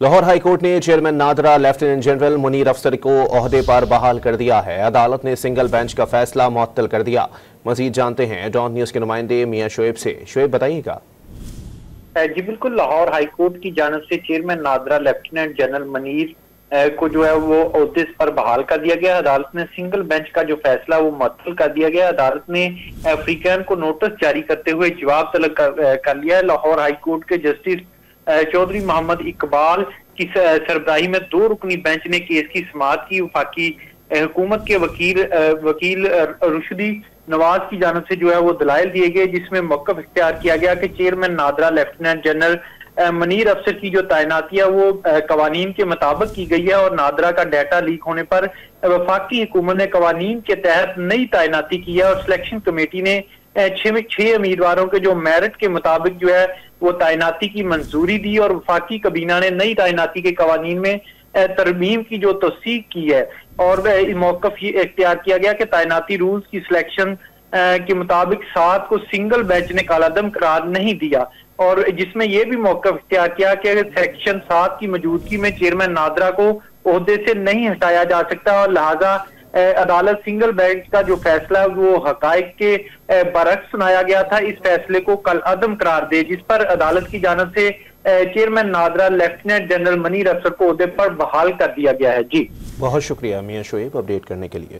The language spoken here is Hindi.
लाहौर हाईकोर्ट ने chairman NADRA lieutenant general Munir अफसर को ओहदे पर बहाल कर दिया है। अदालत ने सिंगल बेंच का फैसला मुअत्तल कर दिया। मजीद जानते हैं डॉन न्यूज के नुमाइंदे मियां शोएब से। शोएब बताइएगा। जी बिल्कुल, लाहौर हाईकोर्ट की जानिब से chairman NADRA lieutenant general Munir को जो है वो ओहदे पर बहाल कर दिया गया। अदालत ने सिंगल बेंच का जो फैसला वो मुअत्तल कर दिया गया। अदालत ने फ्रीकैन को नोटिस जारी करते हुए जवाब तलब कर लिया है। लाहौर हाईकोर्ट के जस्टिस चौधरी मोहम्मद इकबाल की सरबराही में 2 रुकनी बेंच ने केस की समाअत की। वफाकी हुकूमत के वकील रुशदी नवाज की जानिब से जो है वो दलाइल दिए गए, जिसमें मौक़िफ़ इख्तियार किया गया कि chairman NADRA lieutenant general Munir अफसर की जो तैनाती है वो कवानीन के मुताबिक की गई है और नादरा का डाटा लीक होने पर वफाकी हुकूमत ने कवानीन के तहत नई तैनाती की है और सिलेक्शन कमेटी ने 6 उम्मीदवारों के जो मेरिट के मुताबिक जो है वो तैनाती की मंजूरी दी और वफाकी कबीना ने नई तैनाती के कवानीन में तरमीम की जो तौसीक की है और मौक़िफ़ ये इख्तियार किया गया कि तैनाती रूल्स की सिलेक्शन के मुताबिक 7 को सिंगल बेंच ने कालादम करार नहीं दिया और जिसमें यह भी मौक़िफ़ इख्तियार किया कि सेक्शन 7 की मौजूदगी में चेयरमैन नादरा को ओहदे से नहीं हटाया जा सकता और लिहाजा अदालत सिंगल बेंच का जो फैसला वो हकायक के बरक्स सुनाया गया था, इस फैसले को कल अदम करार दे, जिस पर अदालत की जानिब से chairman NADRA lieutenant general Munir अफसर को ओहदे पर बहाल कर दिया गया है। जी बहुत शुक्रिया मियां शोएब अपडेट करने के लिए।